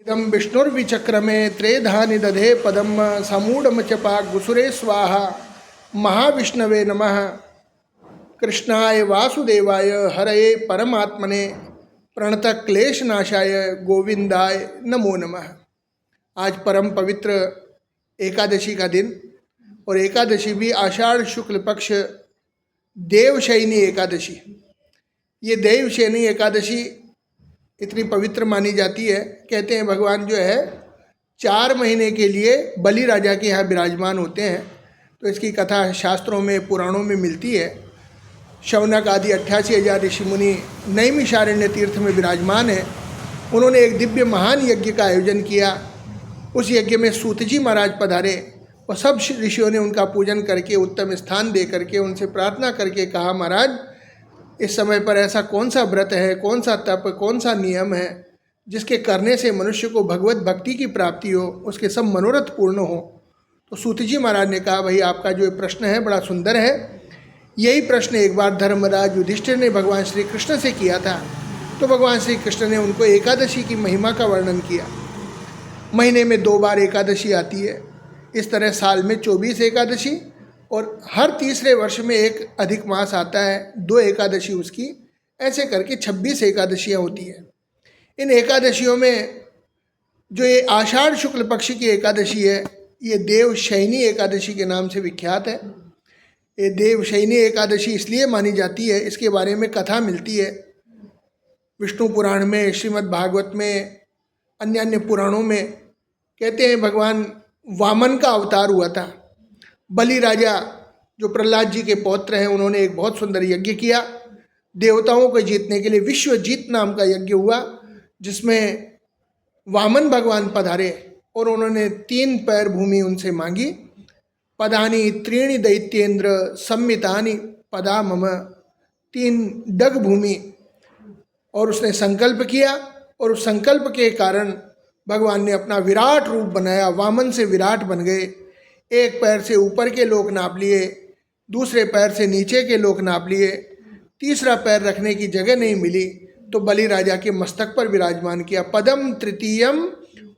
इदं विष्णुर्विचक्रमे त्रेधानि दधे पदम समूढ़मचपा गुसुरे स्वाहा। महाविष्णवे नमः। कृष्णाय वासुदेवाय हरये परमात्मने प्रणत क्लेशनाशाय गोविंदाय नमो नमः। आज परम पवित्र एकादशी का दिन और एकादशी भी आषाढ़ शुक्ल पक्ष देवशयनी एकादशी। ये देवशयनी एकादशी इतनी पवित्र मानी जाती है, कहते हैं भगवान जो है 4 महीने के लिए बलि राजा के यहाँ विराजमान होते हैं। तो इसकी कथा शास्त्रों में पुराणों में मिलती है। शौनक आदि 88,000 ऋषि मुनि नैमिषारण्य तीर्थ में विराजमान है। उन्होंने एक दिव्य महान यज्ञ का आयोजन किया। उस यज्ञ में सूत जी महाराज पधारे और सब ऋषियों ने उनका पूजन करके उत्तम स्थान दे करके उनसे प्रार्थना करके कहा, महाराज इस समय पर ऐसा कौन सा व्रत है, कौन सा तप, कौन सा नियम है जिसके करने से मनुष्य को भगवत भक्ति की प्राप्ति हो, उसके सब मनोरथ पूर्ण हो। तो सूत जी महाराज ने कहा, भाई आपका जो प्रश्न है बड़ा सुंदर है। यही प्रश्न एक बार धर्मराज युधिष्ठिर ने भगवान श्री कृष्ण से किया था। तो भगवान श्री कृष्ण ने उनको एकादशी की महिमा का वर्णन किया। महीने में 2 बार एकादशी आती है। इस तरह साल में 24 एकादशी और हर तीसरे वर्ष में एक अधिक मास आता है, 2 एकादशी उसकी, ऐसे करके 26 एकादशियाँ होती हैं। इन एकादशियों में जो ये आषाढ़ शुक्ल पक्ष की एकादशी है, ये देवशयनी एकादशी के नाम से विख्यात है। ये देवशयनी एकादशी इसलिए मानी जाती है, इसके बारे में कथा मिलती है विष्णु पुराण में, श्रीमद् भागवत में, अन्य अन्य पुराणों में। कहते हैं भगवान वामन का अवतार हुआ था। बलि राजा जो प्रहलाद जी के पौत्र हैं, उन्होंने एक बहुत सुंदर यज्ञ किया। देवताओं को जीतने के लिए विश्वजीत नाम का यज्ञ हुआ, जिसमें वामन भगवान पधारे और उन्होंने 3 पैर भूमि उनसे मांगी। पदानी त्रीणि दैत्येंद्र सम्मितानि पदा मम, 3 डग भूमि। और उसने संकल्प किया और उस संकल्प के कारण भगवान ने अपना विराट रूप बनाया। वामन से विराट बन गए। एक पैर से ऊपर के लोक नाप लिए, दूसरे पैर से नीचे के लोक नाप लिए, तीसरा पैर रखने की जगह नहीं मिली तो बलि राजा के मस्तक पर विराजमान किया। पदम तृतीयम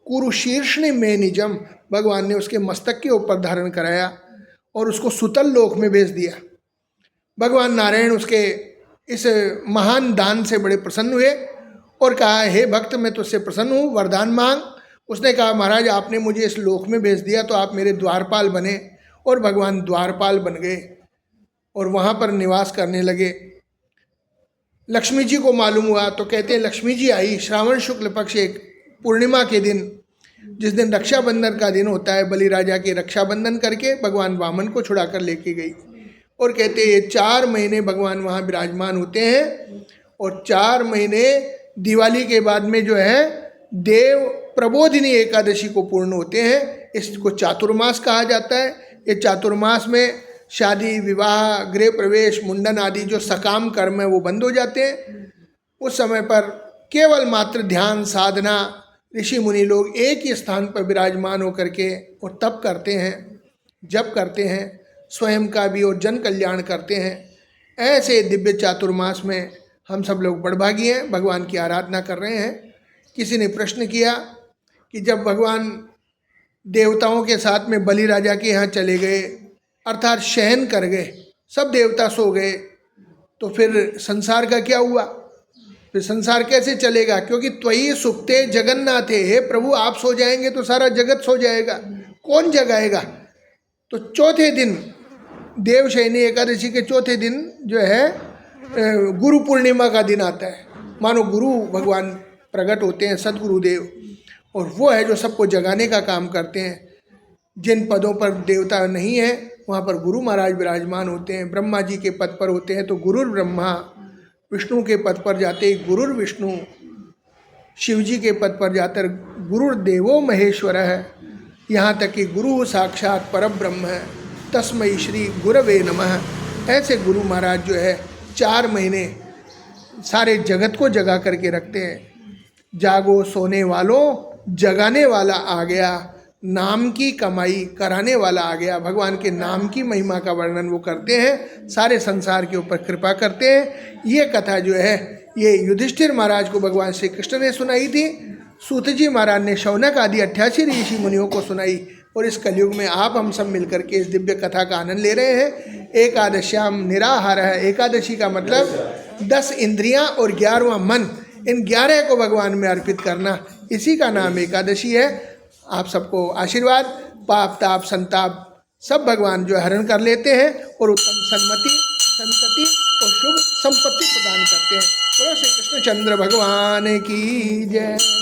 कुरु शीर्षणि में निजम, भगवान ने उसके मस्तक के ऊपर धारण कराया और उसको सुतल लोक में भेज दिया। भगवान नारायण उसके इस महान दान से बड़े प्रसन्न हुए और कहा, हे भक्त मैं तुझसे प्रसन्न हूँ, वरदान मांग। उसने कहा, महाराज आपने मुझे इस लोक में भेज दिया तो आप मेरे द्वारपाल बने। और भगवान द्वारपाल बन गए और वहाँ पर निवास करने लगे। लक्ष्मी जी को मालूम हुआ तो कहते हैं लक्ष्मी जी आई श्रावण शुक्ल पक्ष एक पूर्णिमा के दिन, जिस दिन रक्षाबंधन का दिन होता है। बलि राजा के रक्षाबंधन करके भगवान वामन को छुड़ा कर लेके गई। और कहते हैं ये 4 महीने भगवान वहाँ विराजमान होते हैं। और 4 महीने दिवाली के बाद में जो है देव प्रबोधिनी एकादशी को पूर्ण होते हैं। इसको चातुर्मास कहा जाता है। ये चातुर्मास में शादी, विवाह, गृह प्रवेश, मुंडन आदि जो सकाम कर्म है वो बंद हो जाते हैं। उस समय पर केवल मात्र ध्यान साधना, ऋषि मुनि लोग एक ही स्थान पर विराजमान होकर के और तप करते हैं, जप करते हैं, स्वयं का भी और जन कल्याण करते हैं। ऐसे दिव्य चातुर्मास में हम सब लोग बड़भागी हैं, भगवान की आराधना कर रहे हैं। किसी ने प्रश्न किया कि जब भगवान देवताओं के साथ में बलि राजा के यहाँ चले गए, अर्थात शयन कर गए, सब देवता सो गए, तो फिर संसार का क्या हुआ? फिर संसार कैसे चलेगा? क्योंकि त्वयि सुप्ते जगन्नाथे, हे प्रभु आप सो जाएंगे तो सारा जगत सो जाएगा, कौन जगाएगा? तो चौथे दिन, देवशयनी एकादशी के चौथे दिन जो है गुरु पूर्णिमा का दिन आता है। मानो गुरु भगवान प्रकट होते हैं, सदगुरुदेव, और वो है जो सबको जगाने का काम करते हैं। जिन पदों पर देवता नहीं है वहाँ पर गुरु महाराज विराजमान होते हैं। ब्रह्मा जी के पद पर होते हैं तो गुरुर ब्रह्मा, विष्णु के पद पर जाते ही गुरुर विष्णु, शिव जी के पद पर जाकर गुरुर्देवो महेश्वर है, यहाँ तक कि गुरु साक्षात परब्रह्म है, तस्मै श्री गुरवे नमः। ऐसे गुरु महाराज जो है 4 महीने सारे जगत को जगा करके रखते हैं। जागो सोने वालों, जगाने वाला आ गया, नाम की कमाई कराने वाला आ गया। भगवान के नाम की महिमा का वर्णन वो करते हैं, सारे संसार के ऊपर कृपा करते हैं। ये कथा जो है ये युधिष्ठिर महाराज को भगवान श्री कृष्ण ने सुनाई थी सूत जी महाराज ने शौनक आदि 88 ऋषि मुनियों को सुनाई और इस कलयुग में आप हम सब मिलकर के इस दिव्य कथा का आनंद ले रहे हैं। एकादश्याम निराहार है। एकादशी का मतलब 10 इंद्रियां और 11वां मन, इन 11 को भगवान में अर्पित करना, इसी का नाम एकादशी है। आप सबको आशीर्वाद, पाप ताप संताप सब भगवान जो हरण कर लेते हैं और उत्तम सन्मति संतति और शुभ संपत्ति प्रदान करते हैं। बोलो श्री कृष्णचंद्र भगवान की जय।